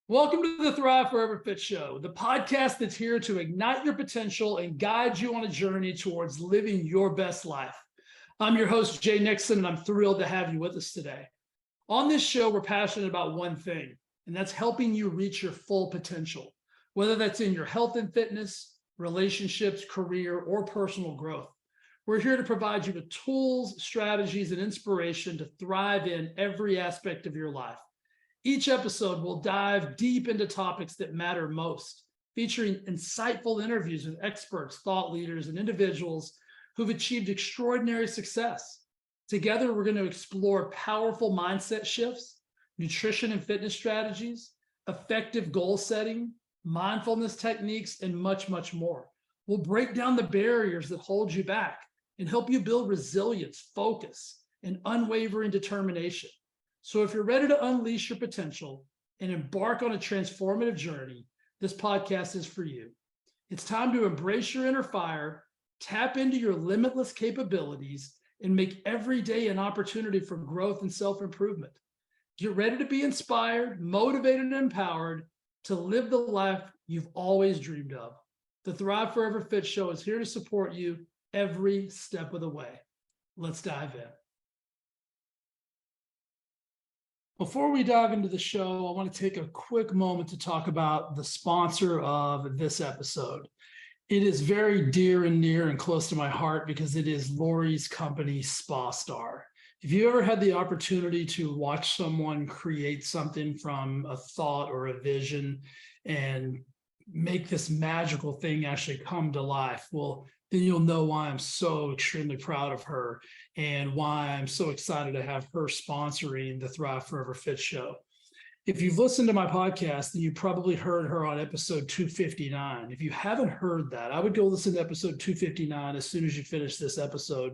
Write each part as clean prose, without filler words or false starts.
Welcome to the Thrive Forever Fit Show, the podcast that's here to ignite your potential and guide you on a journey towards living your best life. I'm your host, Jay Nixon, and I'm thrilled to have you with us today. On this show, we're passionate about one thing, and that's helping you reach your full potential, whether that's in your health and fitness, relationships, career, or personal growth. We're here to provide you with tools, strategies, and inspiration to thrive in every aspect of your life. Each episode will dive deep into topics that matter most, featuring insightful interviews with experts, thought leaders, and individuals who've achieved extraordinary success. Together, we're going to explore powerful mindset shifts, nutrition and fitness strategies, effective goal setting, mindfulness techniques, and much, much more. We'll break down the barriers that hold you back and help you build resilience, focus, and unwavering determination. So if you're ready to unleash your potential and embark on a transformative journey, this podcast is for you. It's time to embrace your inner fire, tap into your limitless capabilities, and make every day an opportunity for growth and self-improvement. Get ready to be inspired, motivated, and empowered to live the life you've always dreamed of. The Thrive Forever Fit Show is here to support you every step of the way. Let's dive in. Before we dive into the show, I want to take a quick moment to talk about the sponsor of this episode. It is very dear and near and close to my heart because it is Lori's company, SpaStar. If you ever had the opportunity to watch someone create something from a thought or a vision and make this magical thing actually come to life, well, then you'll know why I'm so extremely proud of her and why I'm so excited to have her sponsoring the Thrive Forever Fit Show. If you've listened to my podcast, then you probably heard her on episode 259. If you haven't heard that, I would go listen to episode 259 as soon as you finish this episode.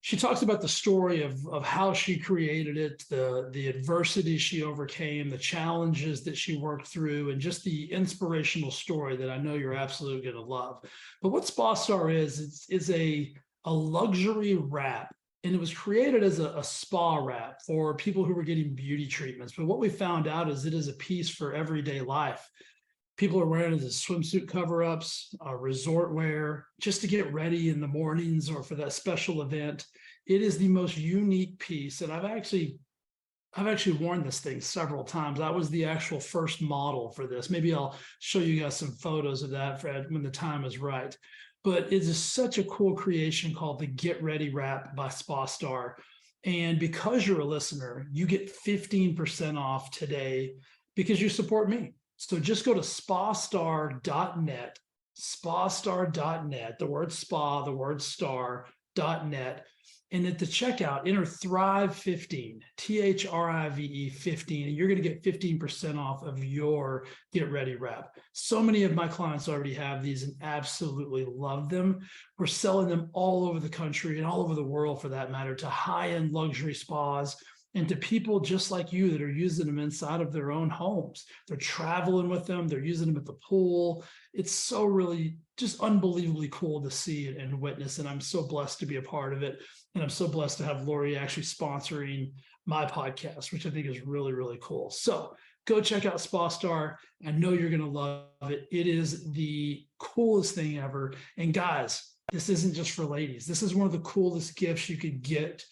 She talks about the story of how she created it, the adversity she overcame, the challenges that she worked through, and just the inspirational story that I know you're absolutely going to love. But what SpaStar is a luxury wrap, and it was created as a spa wrap for people who were getting beauty treatments. But what we found out is it is a piece for everyday life. People are wearing it as swimsuit cover-ups, resort wear, just to get ready in the mornings or for that special event. It is the most unique piece, and I've actually worn this thing several times. I was the actual first model for this. Maybe I'll show you guys some photos of that, Fred, when the time is right. But it is such a cool creation called the Get Ready Wrap by SpaStar. And because you're a listener, you get 15% off today because you support me. So just go to spastar.net, the word spa, the word star.net. And at the checkout, enter Thrive15, THRIVE 15, and you're going to get 15% off of your Get Ready wrap. So many of my clients already have these and absolutely love them. We're selling them all over the country and all over the world, for that matter, to high-end luxury spas and to people just like you that are using them inside of their own homes. They're traveling with them. They're using them at the pool. It's so really just unbelievably cool to see and witness. And I'm so blessed to be a part of it. And I'm so blessed to have Lori actually sponsoring my podcast, which I think is really, really cool. So go check out SpaStar. I know you're going to love it. It is the coolest thing ever. And guys, this isn't just for ladies. This is one of the coolest gifts you could get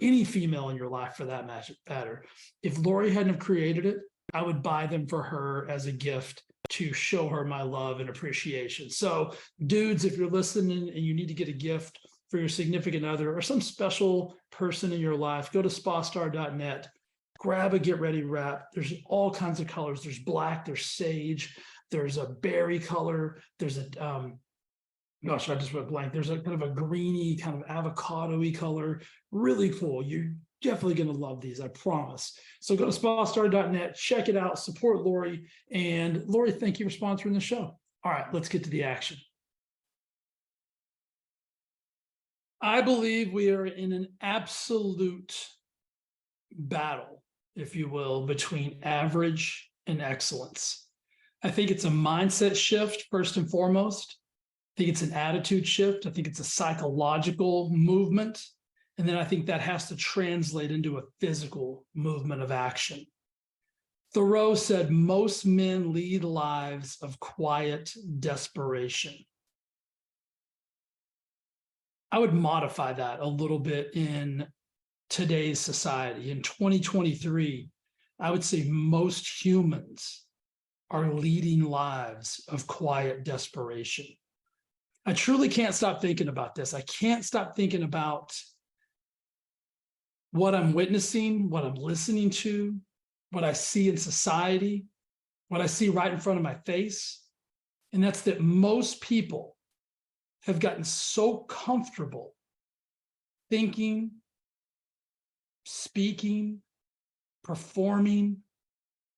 any female in your life, for that matter. If Lori hadn't have created it, I would buy them for her as a gift to show her my love and appreciation. So dudes, if you're listening and you need to get a gift for your significant other or some special person in your life, go to spastar.net, grab a Get Ready wrap. There's all kinds of colors. There's black, there's sage, there's a berry color, there's a gosh, I just went blank. There's a kind of a greeny, kind of avocado-y color. Really cool. You're definitely going to love these, I promise. So go to spastar.net, check it out, support Lori. And Lori, thank you for sponsoring the show. All right, let's get to the action. I believe we are in an absolute battle, if you will, between average and excellence. I think it's a mindset shift, first and foremost. I think it's an attitude shift. I think it's a psychological movement. And then I think that has to translate into a physical movement of action. Thoreau said, most men lead lives of quiet desperation. I would modify that a little bit in today's society. In 2023, I would say most humans are leading lives of quiet desperation. I truly can't stop thinking about this. I can't stop thinking about what I'm witnessing, what I'm listening to, what I see in society, what I see right in front of my face. And that's that most people have gotten so comfortable thinking, speaking, performing,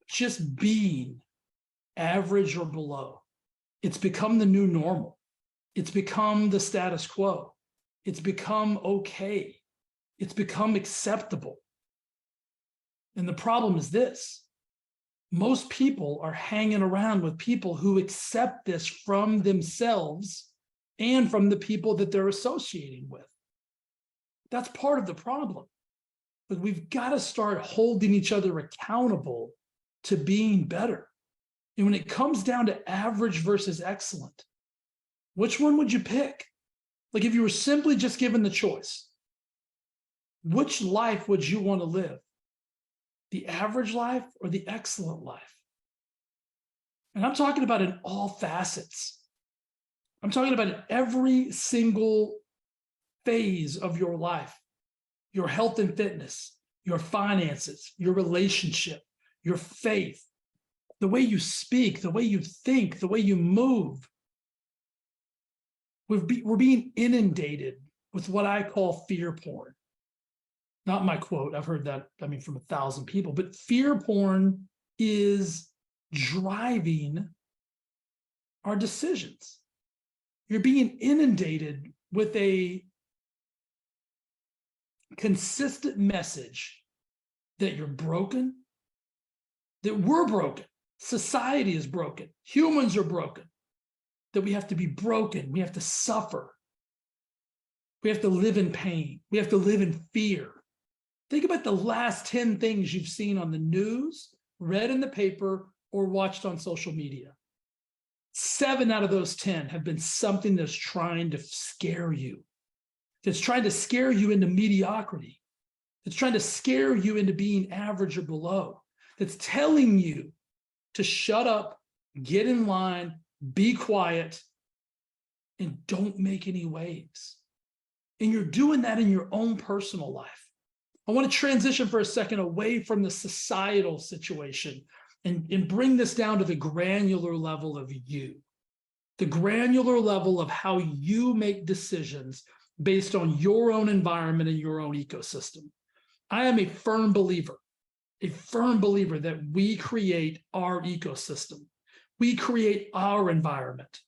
just being average or below. It's become the new normal. It's become the status quo. It's become okay. It's become acceptable. And the problem is this: most people are hanging around with people who accept this from themselves and from the people that they're associating with. That's part of the problem. But we've got to start holding each other accountable to being better. And when it comes down to average versus excellent, which one would you pick? Like, if you were simply just given the choice, which life would you want to live? The average life or the excellent life? And I'm talking about in all facets. I'm talking about in every single phase of your life: your health and fitness, your finances, your relationship, your faith, the way you speak, the way you think, the way you move. We're being inundated with what I call fear porn. Not my quote. I've heard that, from 1,000 people, but fear porn is driving our decisions. You're being inundated with a consistent message that you're broken, that we're broken, society is broken, humans are broken, that we have to be broken, we have to suffer, we have to live in pain, we have to live in fear. Think about the last 10 things you've seen on the news, read in the paper, or watched on social media. 7 out of those 10 have been something that's trying to scare you. That's trying to scare you into mediocrity. That's trying to scare you into being average or below. That's telling you to shut up, get in line, be quiet, and don't make any waves. And you're doing that in your own personal life. I want to transition for a second away from the societal situation and bring this down to the granular level of you, the granular level of how you make decisions based on your own environment and your own ecosystem. I am a firm believer that we create our ecosystem. We create our environment.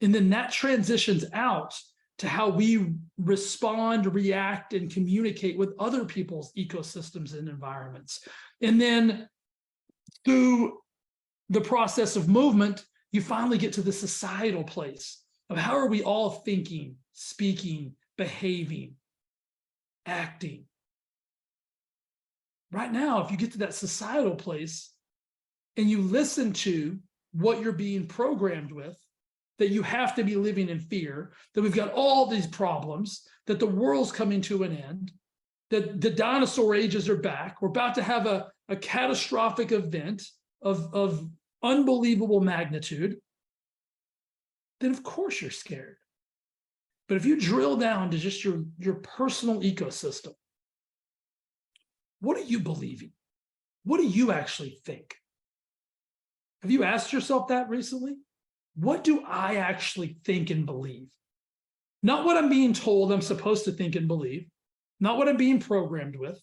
And then that transitions out to how we respond, react, and communicate with other people's ecosystems and environments. And then through the process of movement, you finally get to the societal place of how are we all thinking, speaking, behaving, acting. Right now, if you get to that societal place and you listen to what you're being programmed with, that you have to be living in fear, that we've got all these problems, that the world's coming to an end, that the dinosaur ages are back, we're about to have a catastrophic event of unbelievable magnitude, then of course you're scared. But if you drill down to just your personal ecosystem, what are you believing? What do you actually think? Have you asked yourself that recently? What do I actually think and believe? Not what I'm being told I'm supposed to think and believe, not what I'm being programmed with,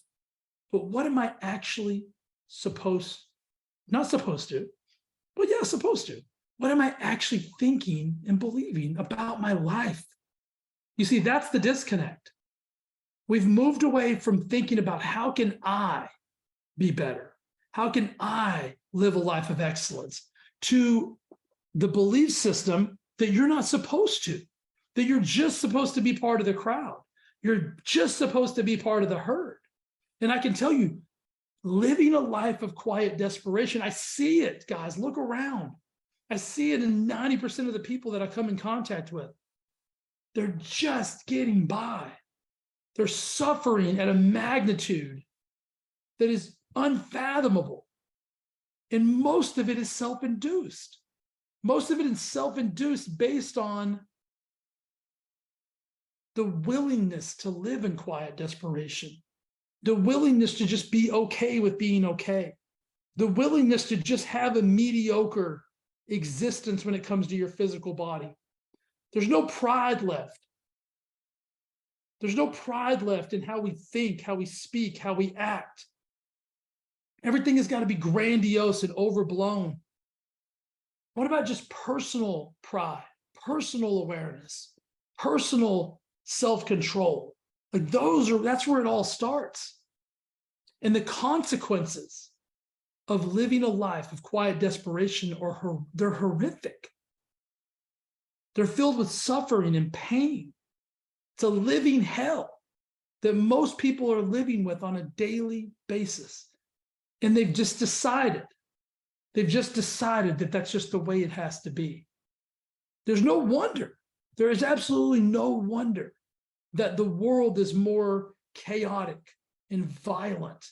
but what am I actually supposed to? What am I actually thinking and believing about my life? You see, that's the disconnect. We've moved away from thinking about how can I be better? How can I live a life of excellence? To the belief system that you're not supposed to, that you're just supposed to be part of the crowd. You're just supposed to be part of the herd. And I can tell you, living a life of quiet desperation. I see it, guys. Look around. I see it in 90% of the people that I come in contact with. They're just getting by. They're suffering at a magnitude that is unfathomable. And most of it is self-induced. Most of it is self-induced based on the willingness to live in quiet desperation, the willingness to just be okay with being okay, the willingness to just have a mediocre existence when it comes to your physical body. There's no pride left. There's no pride left in how we think, how we speak, how we act. Everything has got to be grandiose and overblown. What about just personal pride, personal awareness, personal self-control? Like that's where it all starts. And the consequences of living a life of quiet desperation they're horrific. They're filled with suffering and pain. It's a living hell that most people are living with on a daily basis. And they've just decided that that's just the way it has to be. There's no wonder. There is absolutely no wonder that the world is more chaotic and violent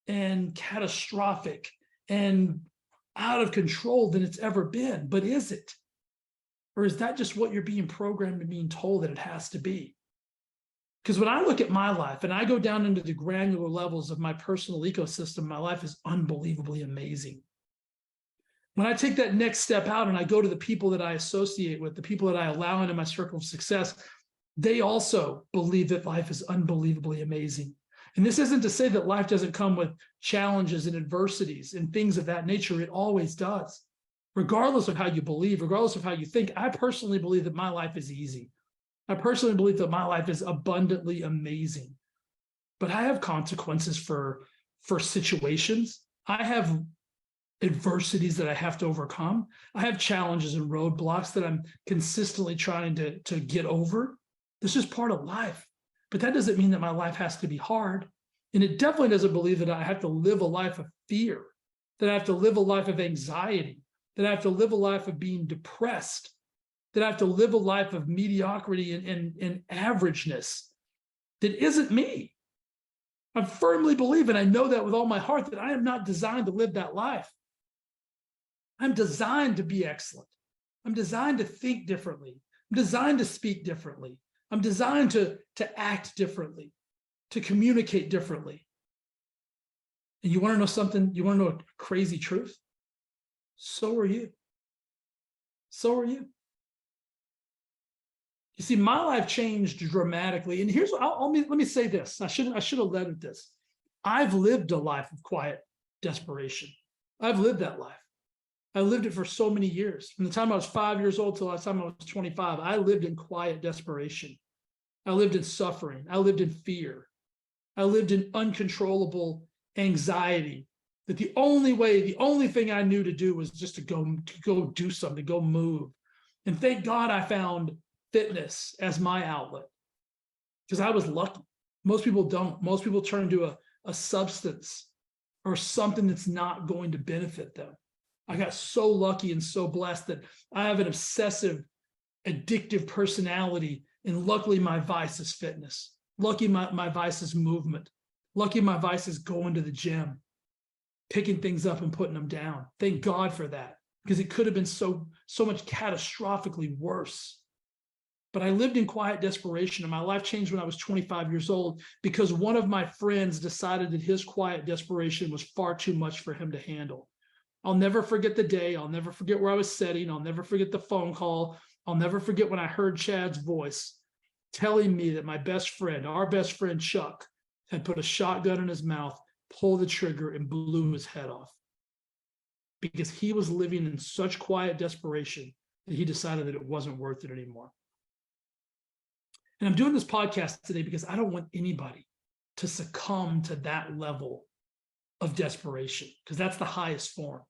and catastrophic and out of control than it's ever been. But is it? Or is that just what you're being programmed and being told that it has to be? Because when I look at my life and I go down into the granular levels of my personal ecosystem, my life is unbelievably amazing. When I take that next step out and I go to the people that I associate with, the people that I allow into my circle of success, they also believe that life is unbelievably amazing. And this isn't to say that life doesn't come with challenges and adversities and things of that nature. It always does. Regardless of how you believe, regardless of how you think, I personally believe that my life is easy. I personally believe that my life is abundantly amazing. But I have consequences for situations. I have adversities that I have to overcome. I have challenges and roadblocks that I'm consistently trying to get over. This is part of life. But that doesn't mean that my life has to be hard. And it definitely doesn't believe that I have to live a life of fear, that I have to live a life of anxiety, that I have to live a life of being depressed, that I have to live a life of mediocrity and averageness that isn't me. I firmly believe, and I know that with all my heart, that I am not designed to live that life. I'm designed to be excellent. I'm designed to think differently. I'm designed to speak differently. I'm designed to act differently, to communicate differently. And you want to know something? You want to know a crazy truth? So are you. So are you. You see, my life changed dramatically. And here's let me say this. I should have led with this. I've lived a life of quiet desperation. I've lived that life. I lived it for so many years. From the time I was 5 years old till the time I was 25, I lived in quiet desperation. I lived in suffering. I lived in fear. I lived in uncontrollable anxiety. That the only thing I knew to do was just to go do something, go move. And thank God I found fitness as my outlet, because I was lucky. Most people don't. Most people turn to a substance or something that's not going to benefit them. I got so lucky and so blessed that I have an obsessive, addictive personality, and luckily my vice is fitness. Lucky my vice is movement. Lucky my vice is going to the gym, picking things up and putting them down. Thank God for that, because it could have been so much catastrophically worse. But I lived in quiet desperation, and my life changed when I was 25 years old because one of my friends decided that his quiet desperation was far too much for him to handle. I'll never forget the day. I'll never forget where I was sitting. I'll never forget the phone call. I'll never forget when I heard Chad's voice telling me that my best friend, our best friend Chuck, had put a shotgun in his mouth, pulled the trigger, and blew his head off. Because he was living in such quiet desperation that he decided that it wasn't worth it anymore. And I'm doing this podcast today because I don't want anybody to succumb to that level of desperation, because that's the highest form.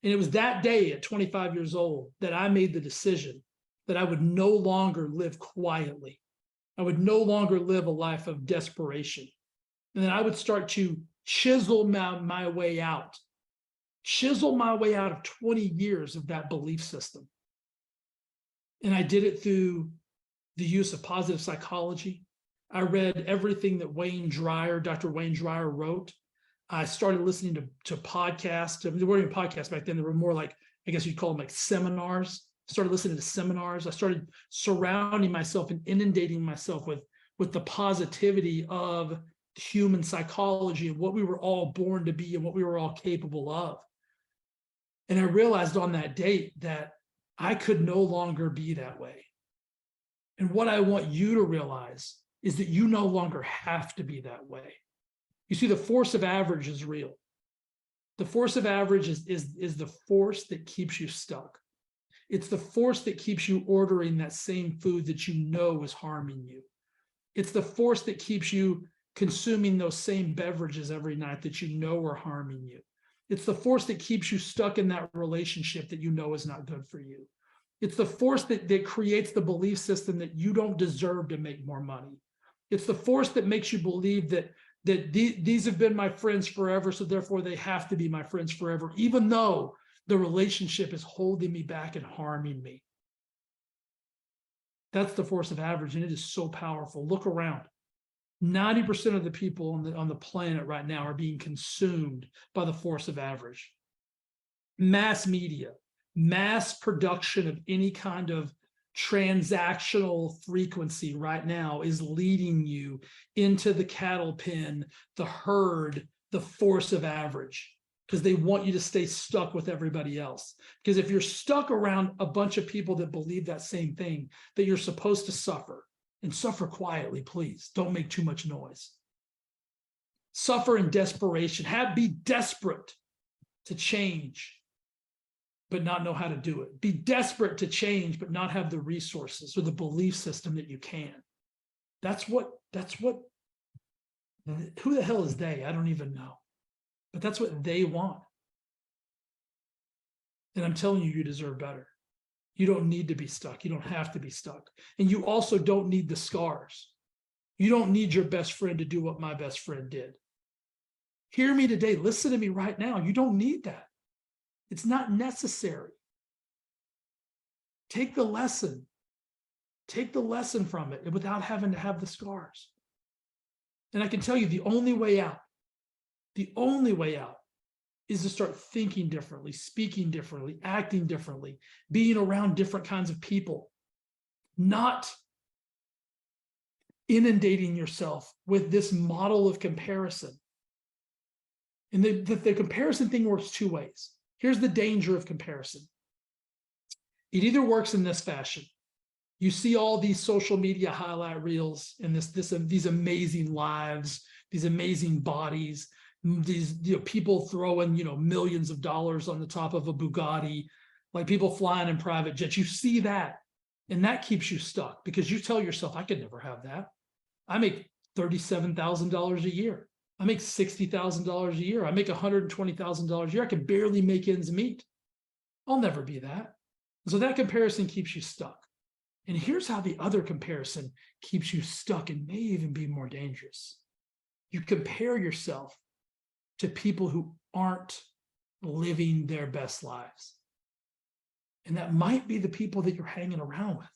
And it was that day at 25 years old that I made the decision that I would no longer live quietly. I would no longer live a life of desperation. And then I would start to chisel my way out. Chisel my way out of 20 years of that belief system. And I did it through the use of positive psychology. I read everything that Dr. Wayne Dreyer wrote. I started listening to podcasts. There weren't even podcasts back then. There were more like, I guess you'd call them like seminars. I started listening to seminars. I started surrounding myself and inundating myself with the positivity of human psychology and what we were all born to be and what we were all capable of. And I realized on that date that I could no longer be that way. And what I want you to realize is that you no longer have to be that way. You see, the force of average is real. The force of average is the force that keeps you stuck. It's the force that keeps you ordering that same food that you know is harming you. It's the force that keeps you consuming those same beverages every night that you know are harming you. It's the force that keeps you stuck in that relationship that you know is not good for you. It's the force that creates the belief system that you don't deserve to make more money. It's the force that makes you believe that these have been my friends forever, so therefore they have to be my friends forever, even though the relationship is holding me back and harming me. That's the force of average, and it is so powerful. Look around. 90% of the people on the planet right now are being consumed by the force of average. Mass media, mass production of any kind of transactional frequency right now is leading you into the cattle pen, the herd, the force of average, because they want you to stay stuck with everybody else. Because if you're stuck around a bunch of people that believe that same thing, that you're supposed to suffer, and suffer quietly, please. Don't make too much noise. Suffer in desperation. Be desperate to change, but not know how to do it. Be desperate to change, but not have the resources or the belief system that you can. Who the hell is they? I don't even know. But that's what they want. And I'm telling you, you deserve better. You don't need to be stuck. You don't have to be stuck. And you also don't need the scars. You don't need your best friend to do what my best friend did. Hear me today. Listen to me right now. You don't need that. It's not necessary. Take the lesson. Take the lesson from it without having to have the scars. And I can tell you the only way out is to start thinking differently, speaking differently, acting differently, being around different kinds of people, not inundating yourself with this model of comparison. And the comparison thing works two ways. Here's the danger of comparison. It either works in this fashion. You see all these social media highlight reels and these amazing lives, these amazing bodies, these people throwing millions of dollars on the top of a Bugatti, like people flying in private jets. You see that, and that keeps you stuck because you tell yourself, I could never have that. I make $37,000 a year. I make $60,000 a year. I make $120,000 a year. I can barely make ends meet. I'll never be that. So that comparison keeps you stuck. And here's how the other comparison keeps you stuck and may even be more dangerous. You compare yourself to people who aren't living their best lives. And that might be the people that you're hanging around with.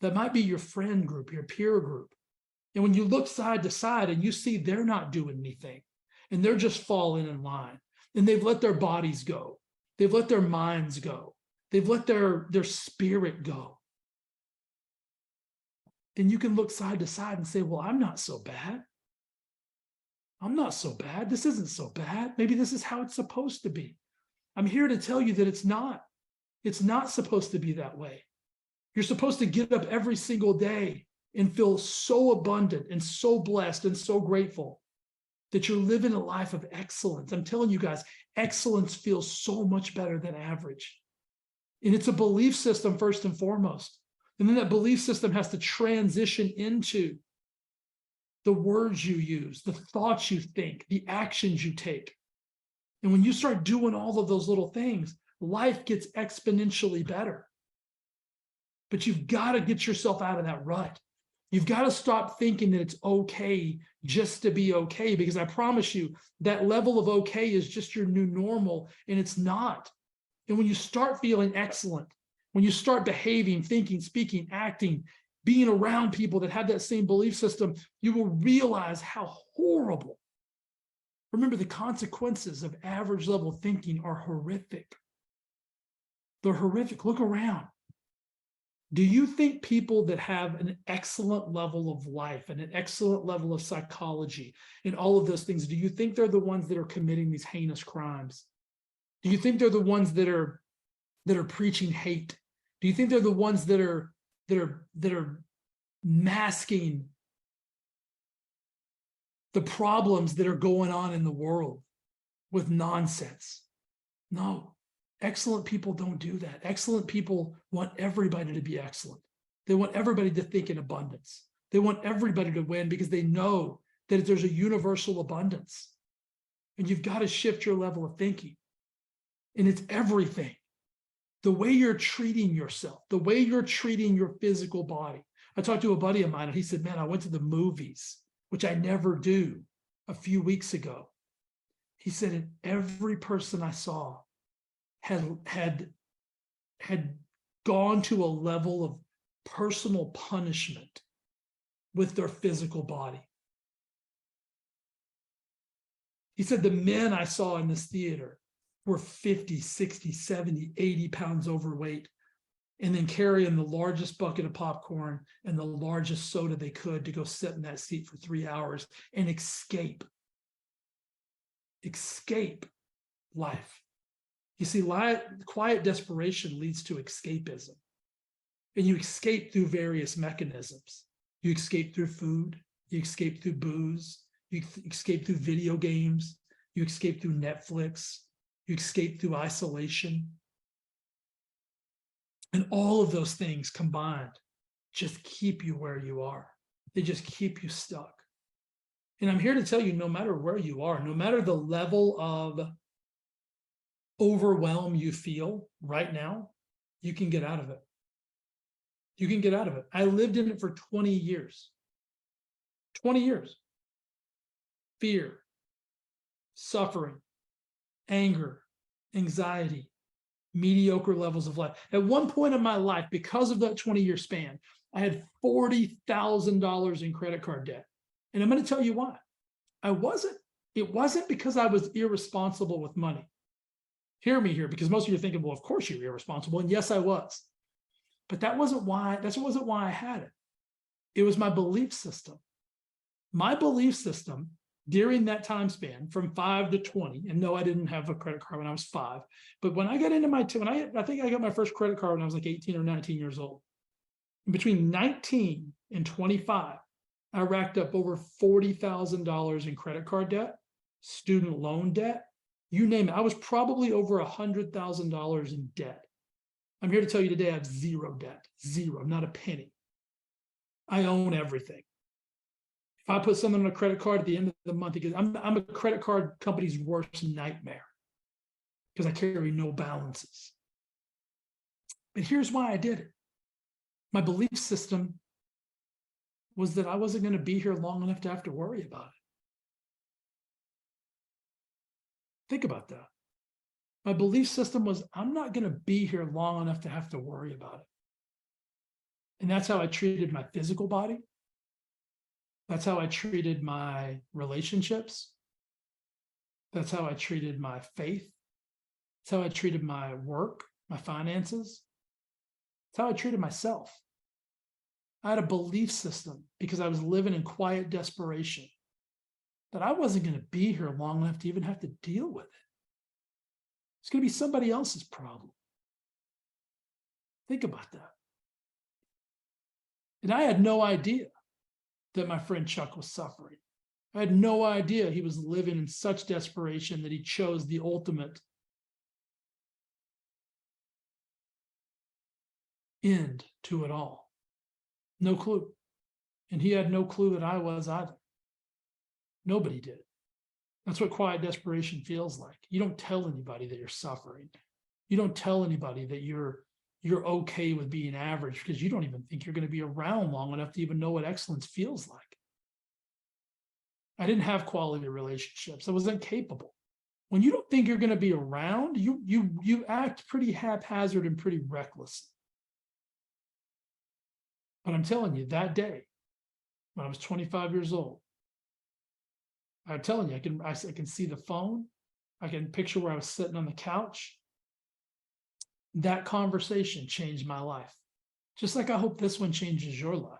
That might be your friend group, your peer group. And when you look side to side and you see they're not doing anything and they're just falling in line and they've let their bodies go. They've let their minds go. They've let their spirit go. Then you can look side to side and say, well, I'm not so bad. I'm not so bad. This isn't so bad. Maybe this is how it's supposed to be. I'm here to tell you that it's not. It's not supposed to be that way. You're supposed to get up every single day and feel so abundant and so blessed and so grateful that you're living a life of excellence. I'm telling you guys, excellence feels so much better than average. And it's a belief system first and foremost. And then that belief system has to transition into the words you use, the thoughts you think, the actions you take. And when you start doing all of those little things, life gets exponentially better. But you've got to get yourself out of that rut. You've got to stop thinking that it's okay just to be okay, because I promise you that level of okay is just your new normal, and it's not. And when you start feeling excellent, when you start behaving, thinking, speaking, acting, being around people that have that same belief system, you will realize how horrible. Remember, the consequences of average level thinking are horrific. They're horrific. Look around. Do you think people that have an excellent level of life and an excellent level of psychology and all of those things, do you think they're the ones that are committing these heinous crimes? Do you think they're the ones that are preaching hate? Do you think they're the ones that are masking the problems that are going on in the world with nonsense? No. Excellent people don't do that. Excellent people want everybody to be excellent. They want everybody to think in abundance. They want everybody to win because they know that there's a universal abundance. And you've got to shift your level of thinking. And it's everything. The way you're treating yourself, the way you're treating your physical body. I talked to a buddy of mine and he said, man, I went to the movies, which I never do, a few weeks ago. He said, and every person I saw had gone to a level of personal punishment with their physical body. He said, the men I saw in this theater were 50, 60, 70, 80 pounds overweight, and then carrying the largest bucket of popcorn and the largest soda they could to go sit in that seat for 3 hours and escape life. You see, quiet desperation leads to escapism. And you escape through various mechanisms. You escape through food. You escape through booze. You escape through video games. You escape through Netflix. You escape through isolation. And all of those things combined just keep you where you are. They just keep you stuck. And I'm here to tell you, no matter where you are, no matter the level of overwhelm you feel right now, you can get out of it. You can get out of it. I lived in it for 20 years. 20 years. Fear, suffering, anger, anxiety, mediocre levels of life. At one point in my life, because of that 20-year span, I had $40,000 in credit card debt. And I'm going to tell you why. It wasn't because I was irresponsible with money. Hear me here, because most of you are thinking, well, of course you're irresponsible. And yes, I was. But that wasn't why I had it. It was my belief system. My belief system during that time span from 5 to 20, and no, I didn't have a credit card when I was 5. But when I got into I think I got my first credit card when I was like 18 or 19 years old. And between 19 and 25, I racked up over $40,000 in credit card debt, student loan debt, you name it. I was probably over $100,000 in debt. I'm here to tell you today I have zero debt, zero, not a penny. I own everything. If I put something on a credit card at the end of the month, because I'm a credit card company's worst nightmare because I carry no balances. But here's why I did it. My belief system was that I wasn't going to be here long enough to have to worry about it. Think about that. My belief system was, I'm not going to be here long enough to have to worry about it. And that's how I treated my physical body. That's how I treated my relationships. That's how I treated my faith. That's how I treated my work, my finances. That's how I treated myself. I had a belief system because I was living in quiet desperation that I wasn't going to be here long enough to even have to deal with it. It's going to be somebody else's problem. Think about that. And I had no idea that my friend Chuck was suffering. I had no idea he was living in such desperation that he chose the ultimate end to it all. No clue. And he had no clue that I was either. Nobody did. That's what quiet desperation feels like. You don't tell anybody that you're suffering. You don't tell anybody that you're you're okay with being average because you don't even think you're going to be around long enough to even know what excellence feels like. I didn't have quality relationships. I wasn't capable. When you don't think you're going to be around, you act pretty haphazard and pretty reckless. But I'm telling you, that day, when I was 25 years old, I'm telling you, I can see the phone. I can picture where I was sitting on the couch. That conversation changed my life. Just like I hope this one changes your life.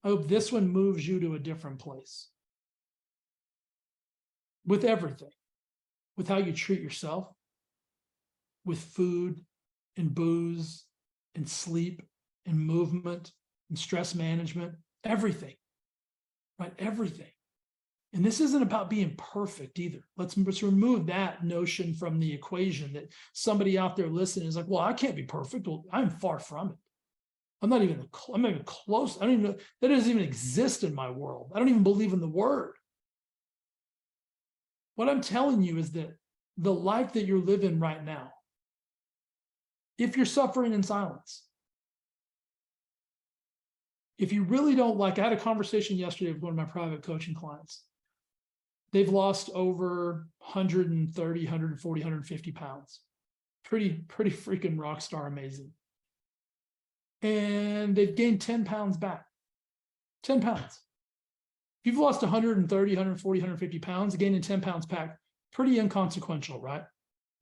I hope this one moves you to a different place. With everything. With how you treat yourself. With food and booze and sleep and movement and stress management. Everything. Right? Everything. And this isn't about being perfect either. Let's remove that notion from the equation that somebody out there listening is like, well, I can't be perfect. Well, I'm far from it. I'm not even close. I don't even know, that doesn't even exist in my world. I don't even believe in the word. What I'm telling you is that the life that you're living right now, if you're suffering in silence, if you really don't like, I had a conversation yesterday with one of my private coaching clients. They've lost over 130, 140, 150 pounds. Pretty freaking rock star amazing. And they've gained 10 pounds back. 10 pounds. If you've lost 130, 140, 150 pounds, gaining 10 pounds back, pretty inconsequential, right?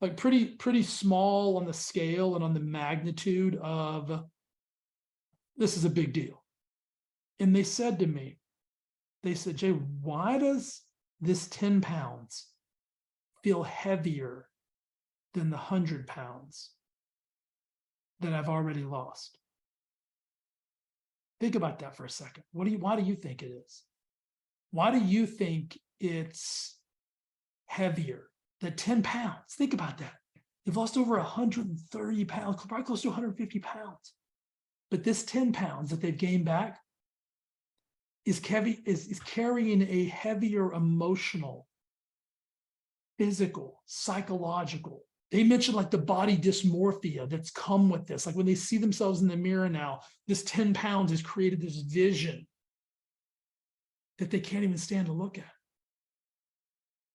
Like pretty small on the scale and on the magnitude of this is a big deal. And they said to me, they said, Jay, why does this 10 pounds feel heavier than the 100 pounds that I've already lost? Think about that for a second. Why do you think it is? Why do you think it's heavier than 10 pounds? Think about that. They've lost over 130 pounds, probably close to 150 pounds. But this 10 pounds that they've gained back is carrying a heavier emotional, physical, psychological. They mentioned like the body dysmorphia that's come with this. Like when they see themselves in the mirror now, this 10 pounds has created this vision that they can't even stand to look at.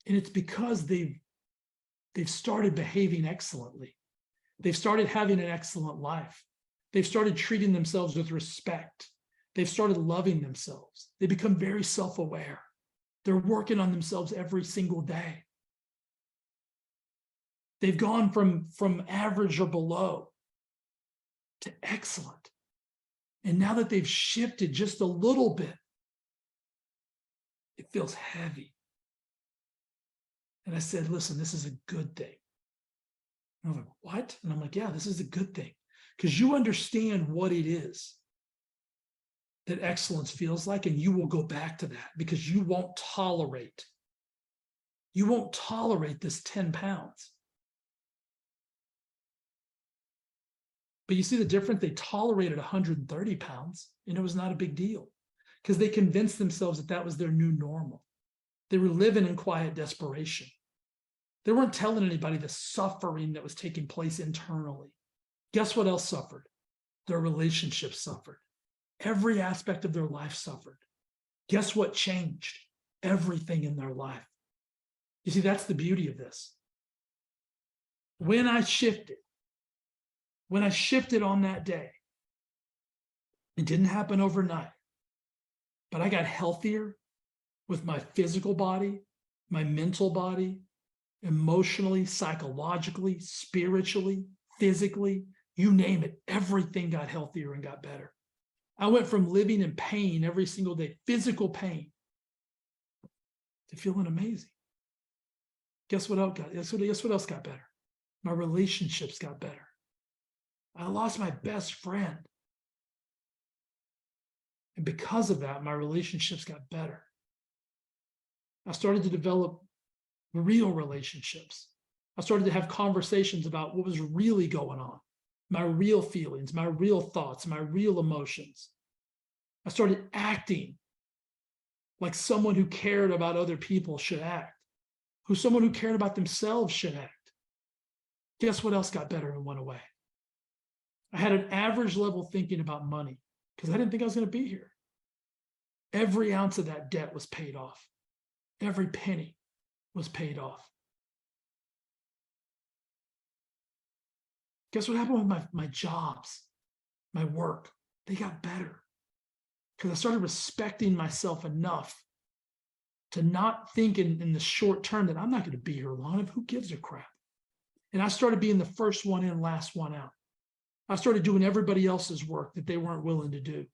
And it's because they've started behaving excellently. They've started having an excellent life. They've started treating themselves with respect. They've started loving themselves. They become very self-aware. They're working on themselves every single day. They've gone from average or below to excellent. And now that they've shifted just a little bit, it feels heavy. And I said, listen, this is a good thing. And I'm like, what? And I'm like, yeah, this is a good thing. Because you understand what it is that excellence feels like, and you will go back to that because you won't tolerate this 10 pounds. But you see the difference? They tolerated 130 pounds, and it was not a big deal because they convinced themselves that that was their new normal. They were living in quiet desperation. They weren't telling anybody the suffering that was taking place internally. Guess what else suffered? Their relationships suffered. Every aspect of their life suffered. Guess what changed? Everything in their life. You see, that's the beauty of this. When I shifted on that day, it didn't happen overnight, but I got healthier with my physical body, my mental body, emotionally, psychologically, spiritually, physically, you name it, everything got healthier and got better. I went from living in pain every single day, physical pain, to feeling amazing. Guess what else got better? My relationships got better. I lost my best friend. And because of that, my relationships got better. I started to develop real relationships. I started to have conversations about what was really going on, my real feelings, my real thoughts, my real emotions. I started acting like someone who cared about other people should act, someone who cared about themselves should act. Guess what else got better and went away? I had an average level thinking about money because I didn't think I was going to be here. Every ounce of that debt was paid off. Every penny was paid off. Guess what happened with my jobs, my work? They got better because I started respecting myself enough to not think in the short term that I'm not going to be here long enough. Who gives a crap? And I started being the first one in, last one out. I started doing everybody else's work that they weren't willing to do.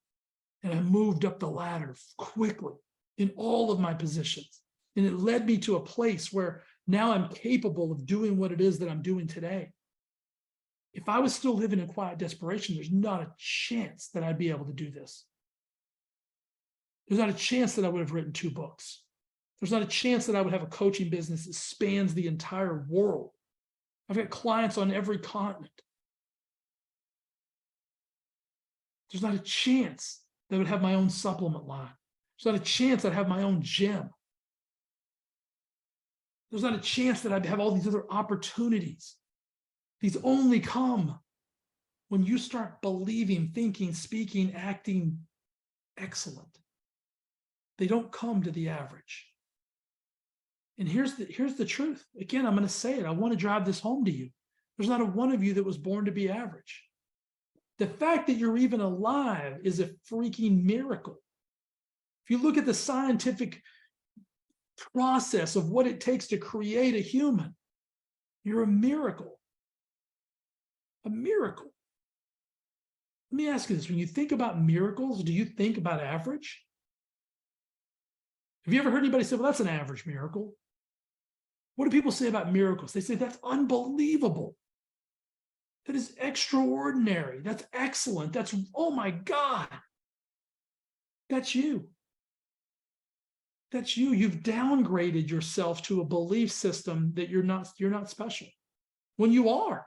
And I moved up the ladder quickly in all of my positions. And it led me to a place where now I'm capable of doing what it is that I'm doing today. If I was still living in quiet desperation, there's not a chance that I'd be able to do this. There's not a chance that I would have written 2 books. There's not a chance that I would have a coaching business that spans the entire world. I've got clients on every continent. There's not a chance that I would have my own supplement line. There's not a chance I'd have my own gym. There's not a chance that I'd have all these other opportunities. These only come when you start believing, thinking, speaking, acting excellent. They don't come to the average. And here's the truth. Again, I'm going to say it. I want to drive this home to you. There's not a one of you that was born to be average. The fact that you're even alive is a freaking miracle. If you look at the scientific process of what it takes to create a human, you're a miracle. A miracle. Let me ask you this. When you think about miracles, do you think about average? Have you ever heard anybody say, well, that's an average miracle? What do people say about miracles? They say, that's unbelievable. That is extraordinary. That's excellent. That's, oh my God. That's you. That's you. You've downgraded yourself to a belief system that you're not special. When you are.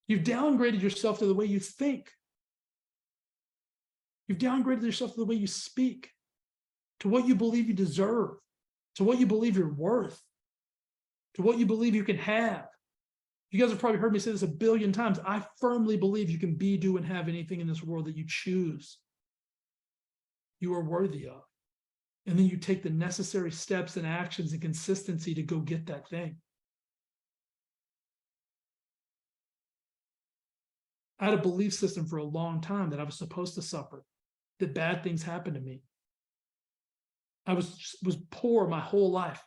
You've downgraded yourself to the way you think. You've downgraded yourself to the way you speak, to what you believe you deserve, to what you believe you're worth, to what you believe you can have. You guys have probably heard me say this 1 billion times. I firmly believe you can be, do, and have anything in this world that you choose. You are worthy of. And then you take the necessary steps and actions and consistency to go get that thing. I had a belief system for a long time that I was supposed to suffer, that bad things happened to me. I was poor my whole life.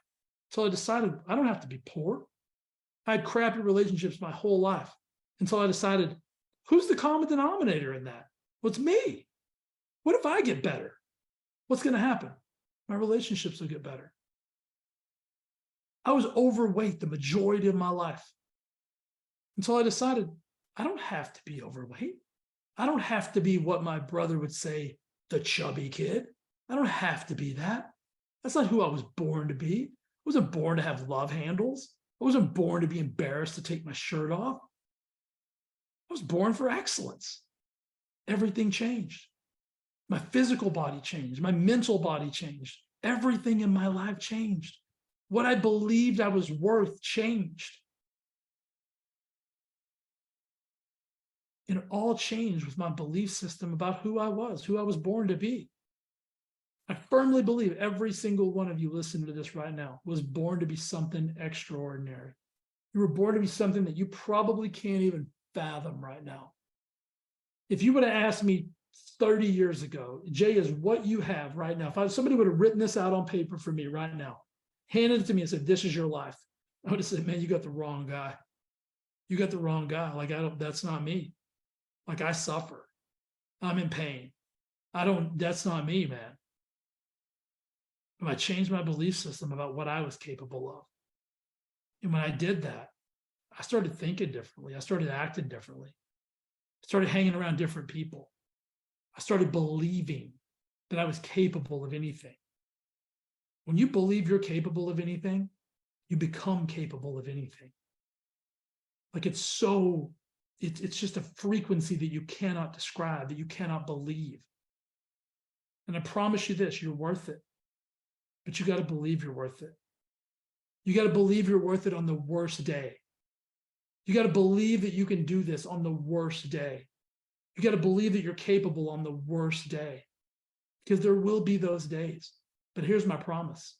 So I decided I don't have to be poor. I had crappy relationships my whole life until I decided, who's the common denominator in that? Well, it's me. What if I get better? What's going to happen? My relationships will get better. I was overweight the majority of my life until I decided I don't have to be overweight. I don't have to be what my brother would say, the chubby kid. I don't have to be that. That's not who I was born to be. I wasn't born to have love handles. I wasn't born to be embarrassed to take my shirt off. I was born for excellence. Everything changed. My physical body changed. My mental body changed. Everything in my life changed. What I believed I was worth changed. And it all changed with my belief system about who I was born to be. I firmly believe every single one of you listening to this right now was born to be something extraordinary. You were born to be something that you probably can't even fathom right now. If you would have asked me 30 years ago, Jay, is what you have right now, if somebody would have written this out on paper for me right now, handed it to me and said, this is your life, I would have said, man, you got the wrong guy. You got the wrong guy. Like, that's not me. Like, I suffer. I'm in pain. That's not me, man. I changed my belief system about what I was capable of. And when I did that, I started thinking differently. I started acting differently. I started hanging around different people. I started believing that I was capable of anything. When you believe you're capable of anything, you become capable of anything. Like, it's just a frequency that you cannot describe, that you cannot believe. And I promise you this, you're worth it. But you got to believe you're worth it. You got to believe you're worth it on the worst day. You got to believe that you can do this on the worst day. You got to believe that you're capable on the worst day, because there will be those days. But here's my promise.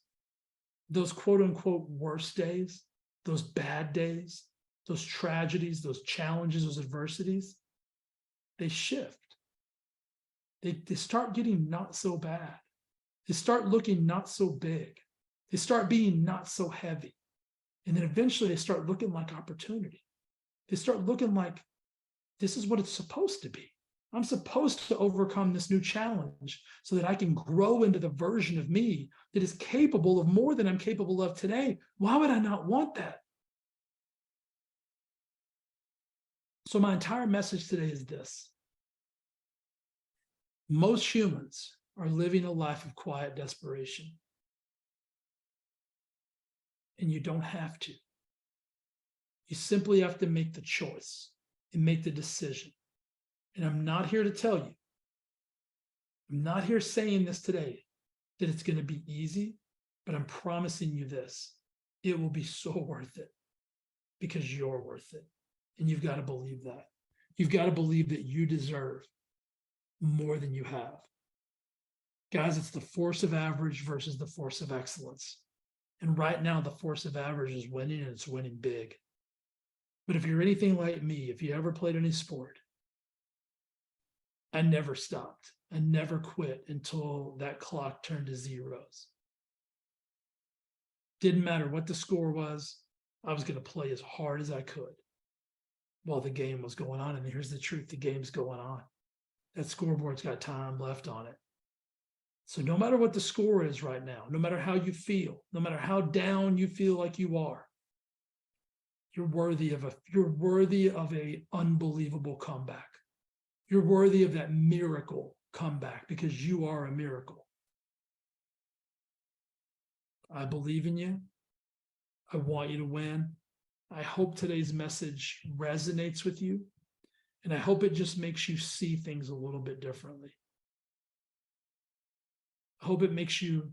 Those quote unquote worst days, those bad days, those tragedies, those challenges, those adversities, they shift. They start getting not so bad. They start looking not so big. They start being not so heavy. And then eventually they start looking like opportunity. They start looking like this is what it's supposed to be. I'm supposed to overcome this new challenge so that I can grow into the version of me that is capable of more than I'm capable of today. Why would I not want that? So my entire message today is this. Most humans are living a life of quiet desperation. And you don't have to. You simply have to make the choice and make the decision. And I'm not here to tell you, I'm not here saying this today, that it's going to be easy, but I'm promising you this. It will be so worth it because you're worth it. And you've got to believe that. You've got to believe that you deserve more than you have. Guys, it's the force of average versus the force of excellence. And right now, the force of average is winning, and it's winning big. But if you're anything like me, if you ever played any sport, I never stopped. I never quit until that clock turned to zeros. Didn't matter what the score was. I was going to play as hard as I could while the game was going on. And here's the truth. The game's going on. That scoreboard's got time left on it. So no matter what the score is right now, no matter how you feel, no matter how down you feel like you are, you're worthy of a unbelievable comeback. You're worthy of that miracle comeback because you are a miracle. I believe in you. I want you to win. I hope today's message resonates with you. And I hope it just makes you see things a little bit differently. I hope it makes you